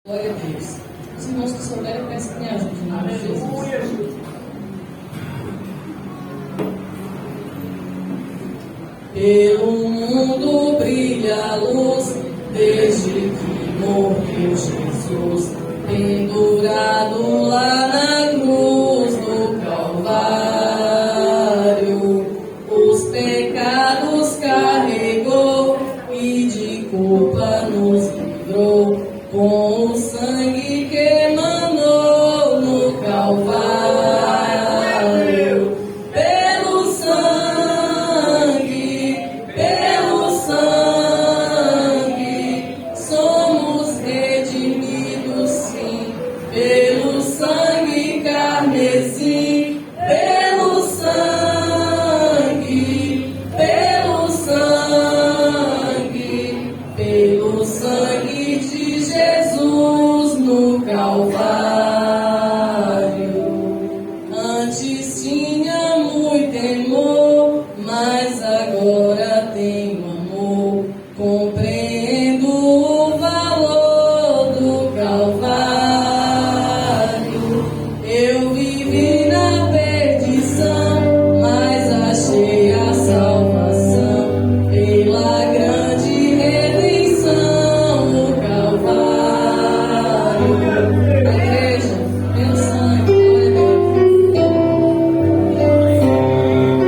Glória a Deus. Os irmãos que souberem, peço que me ajudem, em nome de Jesus. Pelo mundo brilha a luz, desde que morreu Jesus, pendurado lá na cruz do Calvário. Os pecados carregou e de culpa nos livrou, com o sangue que emanou no Calvário. Pelo sangue, somos redimidos, sim. Pelo sangue carmesim, pelo sangue, pelo sangue de Jesus no Calvário. Antes tinha muito temor, mas agora tenho amor. Compreendo o valor do Calvário. Eu vivi na perdição, mas achei a salvação pela grande redenção no Calvário. A igreja, pelo sangue,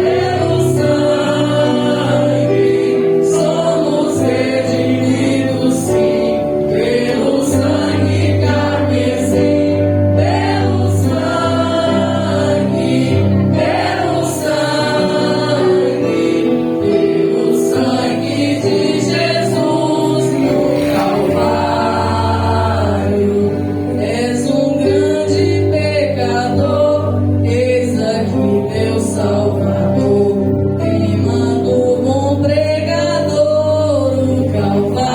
pelo sangue, somos redimidos, sim. Pelo sangue carmesim, pelo sangue de Jesus no Calvário. És um grande pecador, eis aqui teu Salvador, queimando o bom pregador no Calvário.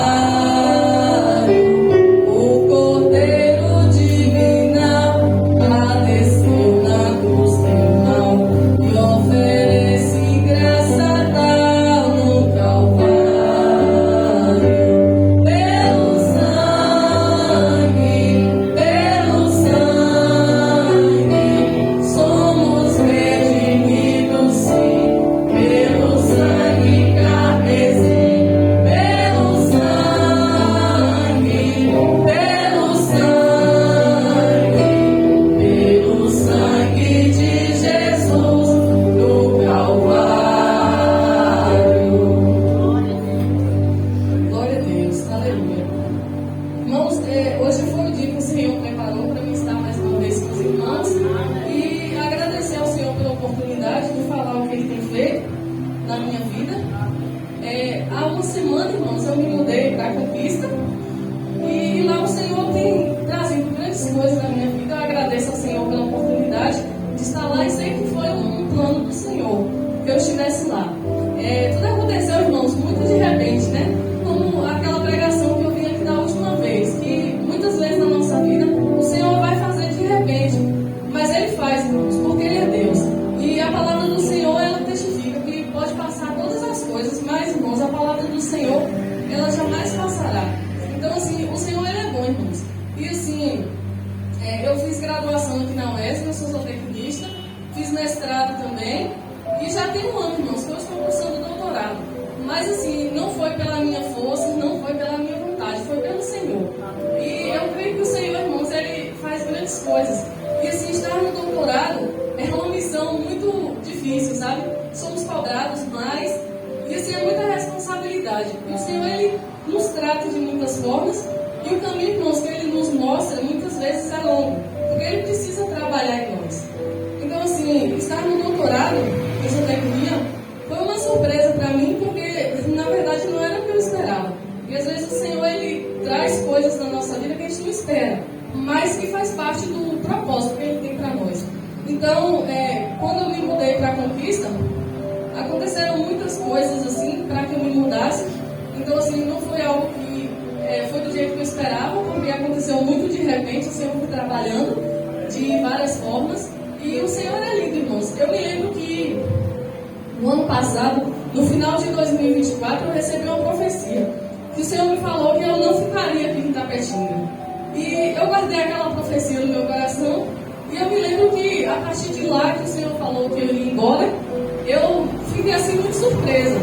O Cordeiro divinal padeceu na cruz teu mal e oferece graça tal no Calvário. Pelo sangue, somos redimidos, sim. Pelo sangue carmesim, pelo sangue de Jesus no Calvário. Glória a Deus, aleluia. Irmãos, hoje foi o dia que o Senhor preparou para mim estar mais uma vez com os irmãos e agradecer ao Senhor pela oportunidade de falar o que Ele tem feito na minha vida. Há uma semana, irmãos, eu me mudei para a Conquista e lá o Senhor tem trazido grandes coisas na minha vida. Eu agradeço ao Senhor pela oportunidade de estar lá e sei que foi um plano do Senhor que eu estivesse lá. Tudo aconteceu, irmãos, muito de repente, né? Como aquela pregação que eu vim aqui da última vez, que muitas vezes na nossa vida o Senhor vai fazer de repente, mas Ele faz, irmãos, porque Ele é Deus. E a palavra do Senhor, ela testifica que pode passar todas as coisas, mas, irmãos, a palavra do Senhor, ela jamais passará. Então, assim, o Senhor, Ele é bom, irmãos. E, assim, eu fiz graduação aqui na UESP, eu sou zootecnista, fiz mestrado também, e já tem um ano, irmãos, que eu estou cursando doutorado. Mas, assim, não foi pela minha força, não foi pela minha vontade, foi pelo Senhor. E eu creio que o Senhor, irmãos, Ele faz grandes coisas. E, assim, estar no doutorado é uma missão muito difícil, sabe? Somos cobrados mais, e, assim, é muita responsabilidade. E o Senhor, Ele nos trata de muitas formas, e o caminho, irmãos, que Ele nos mostra, muitas vezes é longo, porque Ele precisa trabalhar em nós. Então, assim, estar no doutorado em zootecnia foi uma surpresa para mim, porque, na verdade, não era o que eu esperava. E, às vezes, o Senhor, Ele traz coisas na nossa vida que a gente não espera, mas que faz parte do propósito que Ele tem para nós. Então, quando eu me mudei para a Conquista, aconteceram muitas coisas, assim, para que eu me mudasse. Então, assim, não foi algo que foi do jeito que eu esperava, porque aconteceu muito de repente. O Senhor foi trabalhando de várias formas. E o Senhor é lindo, irmãos. Eu me lembro que no ano passado, no final de 2024, eu recebi uma profecia. Que o Senhor me falou que eu não ficaria aqui em Tapetinga. E guardei aquela profecia no meu coração. E eu me lembro que a partir de lá que o Senhor falou que eu ia embora, eu fiquei assim muito surpresa.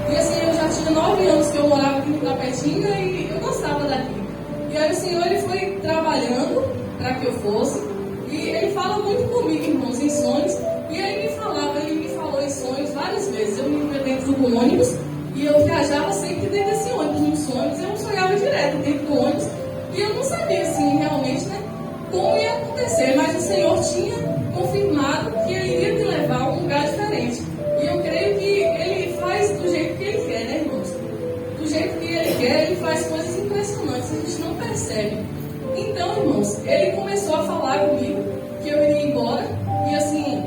E assim, eu já tinha 9 anos que eu morava aqui no Tapetinga e eu gostava daqui. E aí o Senhor ele foi trabalhando para que eu fosse. E ele fala muito comigo, irmãos, em sonhos. E ele me falou em sonhos várias vezes. Eu me via dentro do ônibus e eu viajava sempre dentro desse ônibus, nos sonhos. Eu sonhava direto dentro do ônibus. E eu não sabia, assim, realmente, né, como ia acontecer. Mas o Senhor tinha confirmado que ele iria me levar a um lugar diferente. E eu creio que ele faz do jeito que ele quer, né, irmãos? Do jeito que ele quer, ele faz coisas impressionantes, a gente não percebe. Então, irmãos, ele começou a falar comigo que eu iria embora. E assim,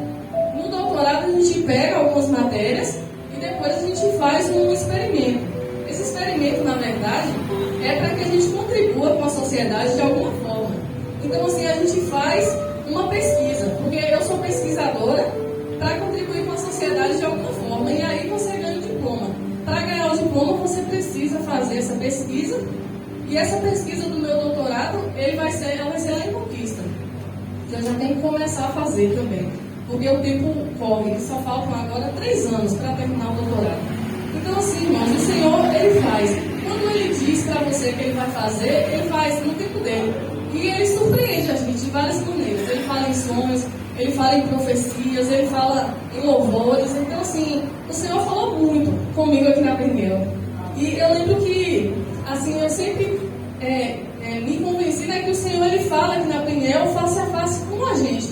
no doutorado a gente pega algumas matérias e depois a gente faz um experimento. Esse experimento, na verdade, é para que a gente contribua com a sociedade de alguma forma. Então, assim, a gente faz uma pesquisa, porque eu sou pesquisadora para contribuir com a sociedade de alguma forma. E aí você ganha o diploma. Para ganhar o diploma, você precisa fazer essa pesquisa. E essa pesquisa do meu doutorado, ela vai ser lá em Conquista. Eu já tenho que começar a fazer também. Porque o tempo corre, só faltam agora 3 anos para terminar o doutorado. Então, assim, irmãos, o Senhor, ele faz. Quando ele diz para você que ele vai fazer, ele faz no tempo dele. E ele surpreende a gente de várias maneiras. Ele fala em sonhos, ele fala em profecias, ele fala em louvores. Então, assim, o Senhor falou muito comigo aqui na Peniel. E eu lembro que, assim, eu sempre me convenci, né, que o Senhor, ele fala aqui na Peniel face a face com a gente.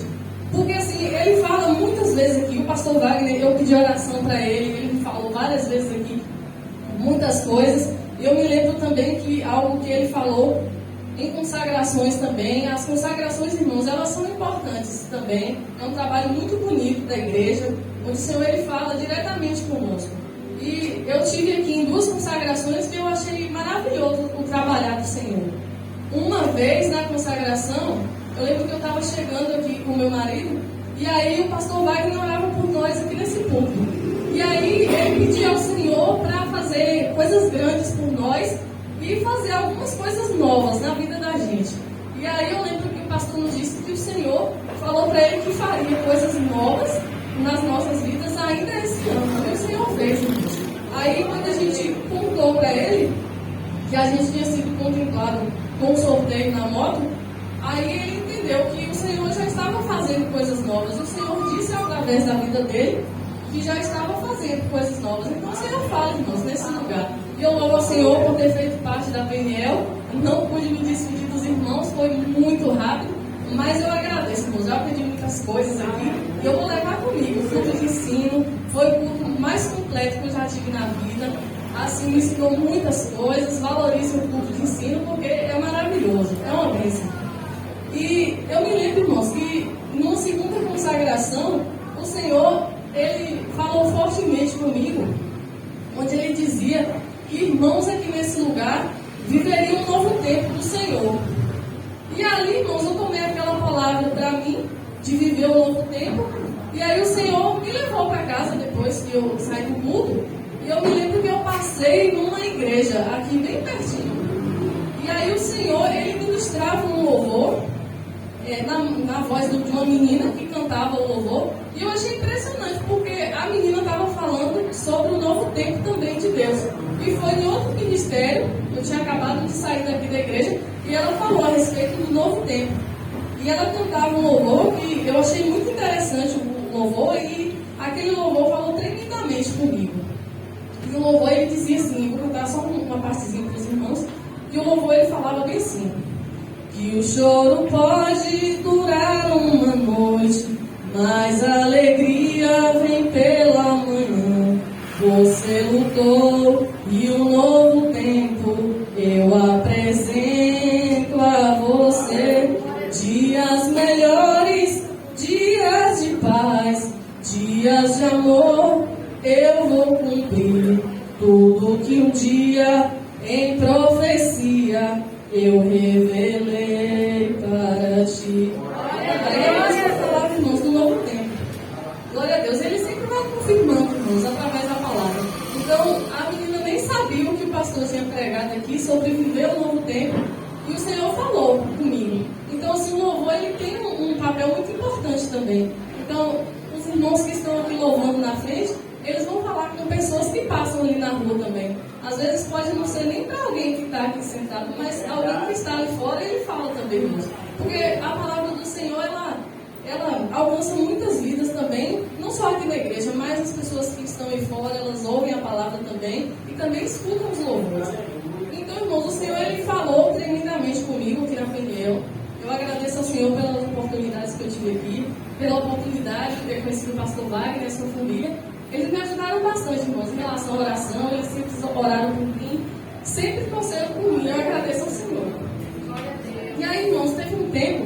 Porque, assim, ele fala muitas vezes aqui, o pastor Wagner, eu pedi oração para ele me falou várias vezes aqui muitas coisas. E eu me lembro também que algo que ele falou em consagrações também. As consagrações, irmãos, elas são importantes também. É um trabalho muito bonito da igreja, onde o Senhor, ele fala diretamente conosco. E eu tive aqui em 2 consagrações que eu achei maravilhoso o trabalhar do Senhor. Uma vez na consagração, eu lembro que eu estava chegando aqui com o meu marido, e aí o pastor Wagner orava por nós aqui nesse púlpito. E aí ele pedia ao Senhor para fazer coisas grandes por nós e fazer algumas coisas novas na vida da gente. E aí eu lembro que o pastor nos disse que o Senhor falou para ele que faria coisas novas nas nossas vidas ainda esse ano. E o Senhor fez, irmãos. Aí quando a gente contou para ele que a gente tinha sido contemplado com um sorteio na moto, aí ele entendeu que o Senhor já estava fazendo coisas novas. O Senhor disse através da vida dele que já estava fazendo coisas novas. Então o Senhor fala, irmãos, nesse lugar. E eu louvo ao Senhor por ter feito parte da PNL. Não pude me despedir dos irmãos, foi muito rápido. Mas eu agradeço, irmãos. Já aprendi muitas coisas aqui. E eu vou levar comigo. O fruto de ensino foi o culto mais completo que eu já tive na vida. Assim, me ensinou muitas coisas. Valorizo o culto de ensino porque é maravilhoso. É uma bênção. E eu me lembro, irmãos, que numa segunda consagração, o Senhor, ele falou fortemente comigo, onde ele dizia que irmãos aqui nesse lugar viveriam um novo tempo do Senhor. E ali, irmãos, eu tomei aquela palavra para mim, de viver um novo tempo. E aí o Senhor me levou para casa depois que eu saí do culto. E eu me lembro que eu passei numa igreja aqui bem pertinho. E aí o Senhor, ele ministrava um louvor na voz de uma menina que cantava o louvor. E eu achei impressionante, porque a menina estava falando sobre o novo tempo também de Deus. E foi em outro ministério, eu tinha acabado de sair daqui da igreja, e ela falou a respeito do novo tempo. E ela cantava um louvor que eu achei muito interessante, o louvor, e aquele louvor falou tremendamente comigo. E o louvor, ele dizia assim, vou cantar só uma partezinha para os irmãos, e o louvor, ele falava bem assim: que o choro pode durar uma noite, mas a alegria vem pela manhã. Você lutou e um novo tempo eu apresento a você. Dias melhores, dias de paz, dias de amor, eu vou cumprir tudo que um dia em profecia eu revelei para ti. É mais uma palavra, irmãos, do novo tempo. Glória a Deus, ele sempre vai confirmando, irmãos, através da palavra. Então, a menina nem sabia o que o pastor tinha pregado aqui sobre viver o novo tempo. E o Senhor falou comigo. também. Então, os irmãos que estão aqui louvando na frente, eles vão falar com pessoas que passam ali na rua também. Às vezes pode não ser nem para alguém que está aqui sentado, mas alguém que está ali fora, ele fala também, irmãos. Porque a palavra do Senhor, ela alcança muitas vidas também, não só aqui na igreja, mas as pessoas que estão aí fora, elas ouvem a palavra também e também escutam os louvores. Então, irmãos, o Senhor, ele falou tremendamente comigo aqui na Peniel. Eu agradeço ao Senhor pelas oportunidades que eu tive aqui, pela oportunidade de ter conhecido o pastor Wagner e a sua família. Eles me ajudaram bastante, irmãos, em relação à oração. Eles sempre oraram por mim, sempre torceram por mim. Eu agradeço ao Senhor. E aí, irmãos, teve um tempo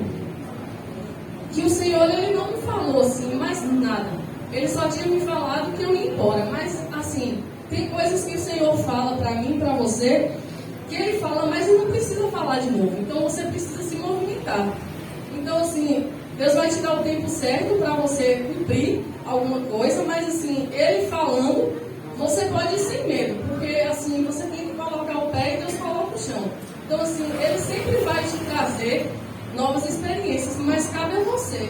que o Senhor, ele não me falou assim, mais nada. Ele só tinha me falado que eu ia embora. Mas, assim, tem coisas que o Senhor fala para mim, para você, que ele fala, mas ele não precisa falar de novo. Então, você precisa se movimentar. Então, assim, Deus vai te dar o tempo certo para você cumprir alguma coisa, mas, assim, ele falando, você pode ir sem medo. Porque, assim, você tem que colocar o pé e Deus coloca o chão. Então, assim, ele sempre vai te trazer novas experiências, mas cabe a você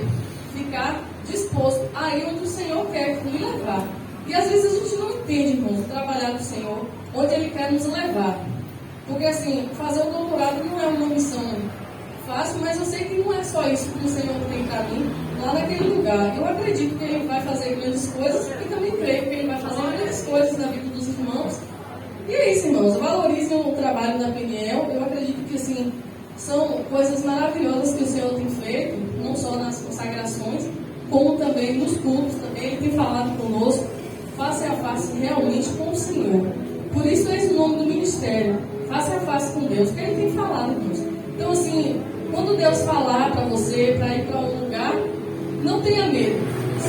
ficar disposto a ir onde o Senhor quer lhe levar. E às vezes a gente não entende, irmãos, o trabalhar do Senhor, onde Ele quer nos levar. Porque assim, fazer o doutorado não é uma missão fácil, mas eu sei que não é só isso que o Senhor tem para mim lá naquele lugar. Eu acredito que Ele vai fazer grandes coisas e também creio que Ele vai fazer grandes coisas na vida dos irmãos. E é isso, irmãos, valorizem o trabalho da Peniel. Eu acredito que assim, são coisas maravilhosas que o Senhor tem feito, não só nas consagrações, como também nos cultos também. Ele tem falado conosco, face a face realmente com o Senhor. Por isso é esse o nome do ministério, face a face com Deus, porque Ele tem falado com Deus. Então assim, quando Deus falar para você, para ir para um lugar, não tenha medo,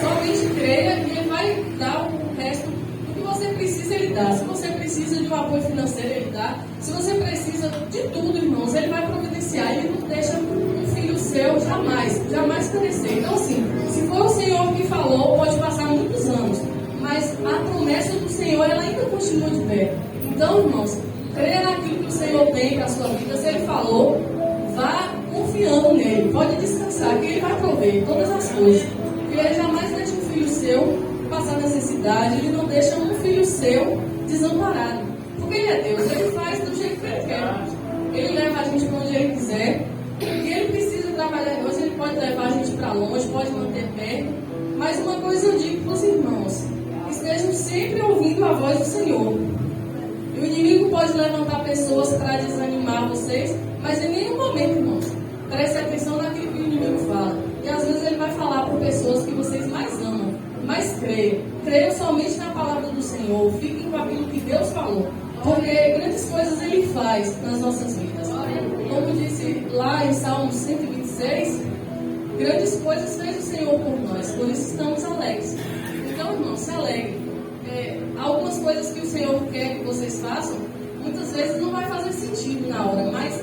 somente creia e Ele vai dar o resto do que você precisa, Ele dá. Se você precisa de um apoio financeiro, Ele dá. Se você precisa de tudo, irmãos, Ele vai providenciar. Ele não deixa um filho seu jamais perecer. Então assim, se for o Senhor que falou, pode passar muitos anos, mas a promessa do Senhor, ela ainda continua de pé. Então, irmãos, creia naquilo que o Senhor tem para a sua vida. Se Ele falou, vá confiando nele. Pode descansar, que Ele vai prover todas as coisas. Porque Ele jamais deixa um filho seu passar necessidade. Ele não deixa um filho seu desamparado. Porque Ele é Deus. Ele faz do jeito que Ele quer. Ele leva a gente para onde Ele quiser. E Ele precisa trabalhar em nós. Ele pode levar a gente para longe, pode manter perto. Mas uma coisa eu digo para os irmãos: estejam sempre ouvindo a voz do Senhor. E o inimigo pode levantar pessoas para desanimar vocês, mas em nenhum momento, irmãos, preste atenção naquilo que o inimigo fala. E às vezes ele vai falar para pessoas que vocês mais amam, mas creiam. Creiam somente na palavra do Senhor. Fiquem com aquilo que Deus falou. Porque grandes coisas Ele faz nas nossas vidas. Como disse lá em Salmo 126, grandes coisas fez o Senhor por nós, por isso estamos alegres. Então, irmãos, se alegrem. Algumas coisas que o Senhor quer que vocês façam, muitas vezes não vai fazer sentido na hora, mas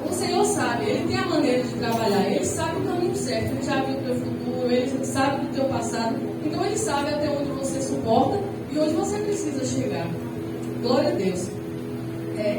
o Senhor sabe, Ele tem a maneira de trabalhar, Ele sabe o caminho certo, Ele já viu o teu futuro, Ele sabe do teu passado, então Ele sabe até onde você suporta e onde você precisa chegar. Glória a Deus.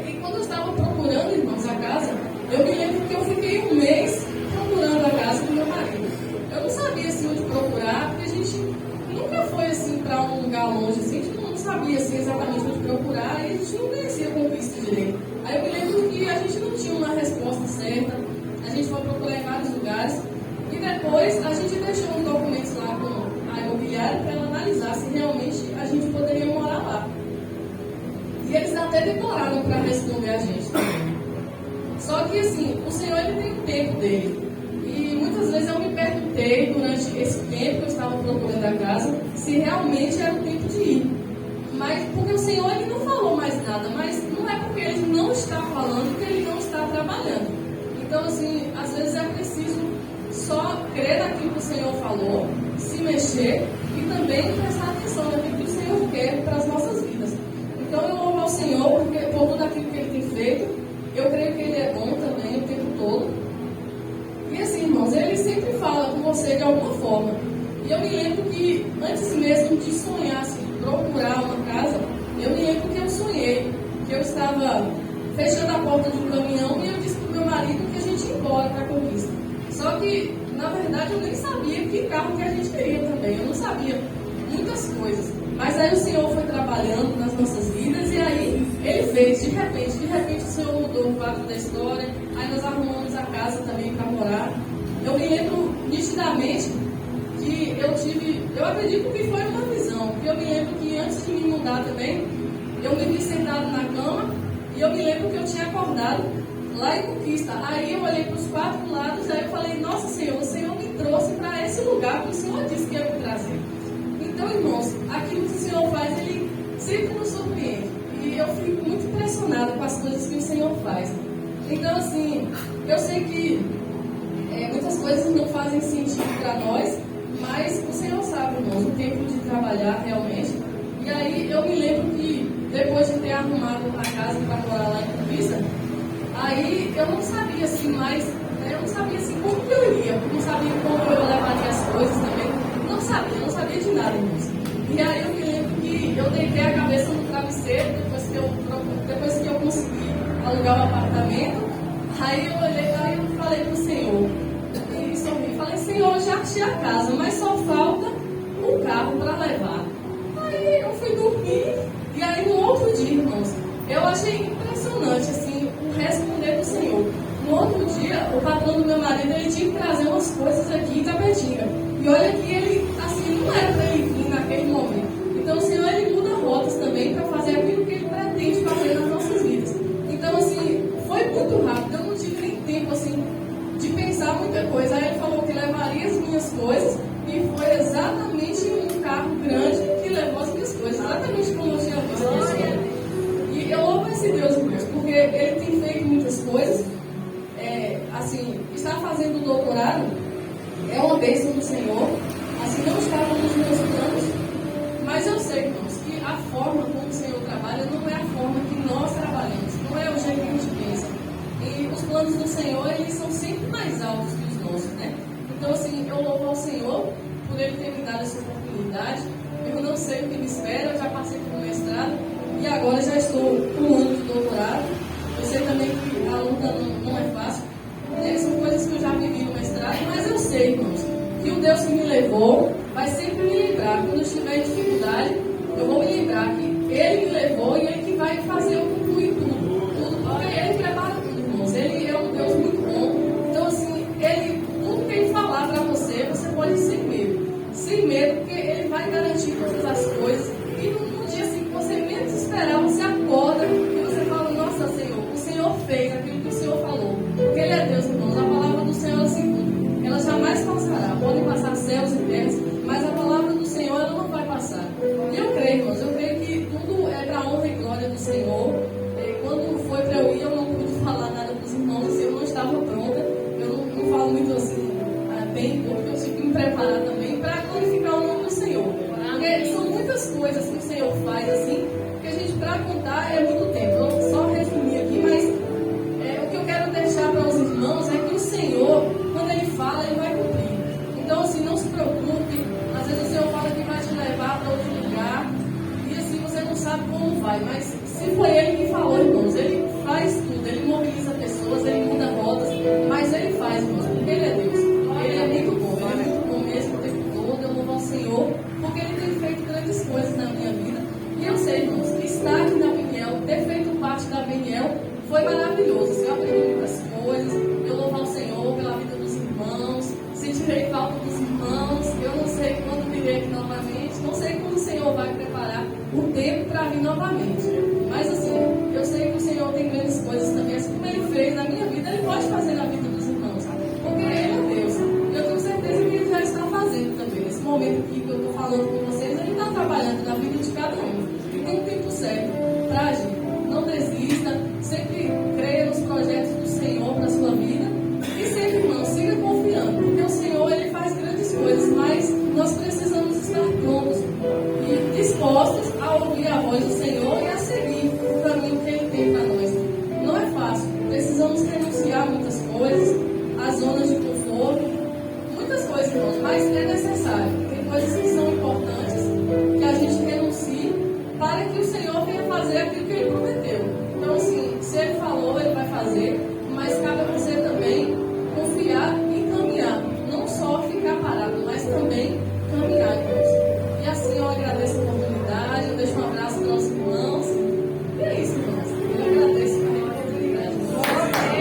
E quando eu estava procurando, irmãos, a casa, eu me lembro que eu fiquei um mês procurando a casa do meu marido. Eu não sabia assim onde procurar, porque a gente nunca foi assim para um lugar longe, assim, a gente não sabia assim, exatamente onde procurar, e a gente não conhecia Conquista direito. Aí eu me lembro que a gente não tinha uma resposta certa, a gente foi procurar em vários lugares, e depois a gente deixou uns documentos lá com a imobiliária para ela analisar se realmente a gente poderia morar lá. E eles até demoraram para responder a gente. Só que assim, o Senhor, Ele tem o tempo dele. E muitas vezes eu me perguntei durante esse tempo que eu estava procurando a casa se realmente era o tempo de ir. Mas porque o Senhor, Ele não falou mais nada, mas não é porque Ele não está falando que Ele não está trabalhando. Então assim, às vezes é preciso só crer naquilo que o Senhor falou, se mexer e também prestar atenção naquilo que o Senhor quer para as nossas vidas. Então eu louvo ao Senhor porque, por tudo aquilo que Ele tem feito. Eu creio que Ele é bom também o tempo todo. E assim, irmãos, Ele sempre fala com você de alguma forma. E eu me lembro que antes mesmo de sonhar, assim, procurar uma casa, eu me lembro que eu sonhei que eu estava fechando a porta de um caminhão e eu disse para o meu marido que a gente ia embora para a Conquista. Só que na verdade, eu nem sabia que carro que a gente queria também. Eu não sabia muitas coisas. Mas aí o Senhor foi trabalhando nas nossas vidas e aí Ele fez, de repente o Senhor mudou o quadro da história. Aí nós arrumamos a casa também para morar. Eu me lembro nitidamente que eu acredito que foi uma visão. Porque eu me lembro que antes de me mudar também, eu me vi sentado na cama e eu me lembro que eu tinha acordado lá em Conquista. Aí eu olhei para os 4 lados e aí eu falei, nossa Senhor, o Senhor me trouxe para esse lugar que o Senhor disse que ia me trazer. Então, irmãos, aquilo que o Senhor faz, Ele sempre nos surpreende. E eu fico muito impressionada com as coisas que o Senhor faz. Então, assim, eu sei que muitas coisas não fazem sentido para nós, mas o Senhor sabe, irmãos, o tempo de trabalhar realmente. E aí eu me lembro que depois de ter arrumado a casa para morar lá em Conquista, aí eu não sabia assim mais, eu não sabia assim como que eu iria, não sabia como eu levaria as coisas também, não sabia de nada, irmãos. E aí eu me lembro que eu deitei a cabeça no travesseiro depois que eu consegui alugar o apartamento. Aí eu olhei, aí eu falei pro Senhor, e sorri, falei, Senhor, eu já achei a casa, mas só falta o carro para levar. Aí eu fui dormir, e aí no outro dia, irmãos, eu achei impressionante, assim, o responder do Senhor. No outro dia, o patrão do meu marido, ele tinha que trazer umas coisas aqui em Tapetinga. E olha que ele, assim, não era para ele vir naquele momento. Então o Senhor, ele muda rotas também para fazer aquilo que ele pretende fazer nas nossas vidas. Então, assim, foi muito rápido, eu não tive nem tempo, assim, de pensar muita coisa. Aí ele falou que levaria as minhas coisas e foi exatamente um carro grande que levou as minhas coisas, exatamente como eu tinha visto. E eu louvo esse Deus, irmãos, porque ele tem feito muitas coisas. Assim, estar fazendo o doutorado é uma bênção do Senhor. Assim, não estava nos meus planos, mas eu sei, irmãos, que a forma como o Senhor trabalha não é a forma que nós trabalhamos, não é o jeito que a gente pensa. E os planos do Senhor, eles são sempre mais altos que os nossos, né? Então, assim, eu louvo ao Senhor por Ele ter me dado essa oportunidade. Eu não sei o que me espera, eu já passei por um mestrado e agora já estou com um ano de doutorado. Eu sei também que a luta não é fácil, né? São coisas que eu já vivi no mestrado, mas eu sei, irmãos, que o Deus que me levou vai sempre me lembrar. Quando eu estiver em dificuldade, eu vou me lembrar que Ele me levou e Ele que vai fazer eu concluir tudo, porque Ele prepara tudo, irmãos. Ele é um Deus muito bom. Então, assim, tudo que Ele falar para você, você pode ir sem medo, porque Ele vai garantir todas as coisas. E no dia assim que você menos esperar, você acorda e você fala, nossa, Senhor, o Senhor fez aquilo que o Senhor falou. Porque Ele é Deus, irmãos. A palavra do Senhor é assim, ela jamais passará. Podem passar céus e terras, mas a palavra do Senhor, ela não vai passar. E eu creio, irmãos, eu creio que tudo é para a honra e glória do Senhor. Quando foi para eu ir, eu não pude falar nada para os irmãos, eu não estava pronta. Eu não falo muito assim, bem, porque eu tive que me preparar também para glorificar o nome do Senhor. Porque são muitas coisas que o Senhor faz assim, que a gente, para contar, é muito tempo. Eu vou só resumir aqui, mas o que eu quero deixar para os irmãos é que o Senhor, quando Ele fala, Ele vai cumprir. Então, assim, não se preocupe. Às vezes o Senhor fala que vai te levar para outro lugar e assim você não sabe como vai, mas se foi Ele que falou, irmãos, Ele faz tudo. Ele mobiliza pessoas, Ele muda rotas, mas Ele faz, irmãos, porque Ele é Deus. Ele é muito bom, Ele é muito bom mesmo o tempo todo. Eu louvo ao Senhor porque Ele tem feito grandes coisas na minha vida. E eu sei, irmãos, que estar aqui na Beniel, ter feito parte da Beniel, foi maravilhoso. Assim, eu aprendi muitas coisas. Eu louvo ao Senhor pela vida dos irmãos. Sentirei falta dos irmãos. Eu não sei quando virei aqui novamente. Não sei quando o Senhor vai preparar o tempo para vir novamente. Mas assim, eu sei que o Senhor tem grandes coisas também. Assim como Ele fez na minha vida, Ele pode fazer na vida dos irmãos. Porque Ele é Deus. Eu tenho certeza que Ele já está fazendo também. Nesse momento aqui que eu estou falando com vocês, Ele está trabalhando na vida de cada um. E tem um tempo certo para agir. Não desista. Sempre creia nos projetos do Senhor para a sua vida. E sempre, irmão, siga confiando. Porque o Senhor, Ele faz grandes coisas. Mas nós precisamos estar prontos e dispostos a ouvir a voz do Senhor e a seguir o caminho que Ele tem para nós. Não é fácil. Precisamos renunciar a muitas coisas, às zonas de conforto, muitas coisas, irmãos, mas é necessário. Tem coisas que são importantes que a gente renuncie para que o Senhor venha fazer aquilo que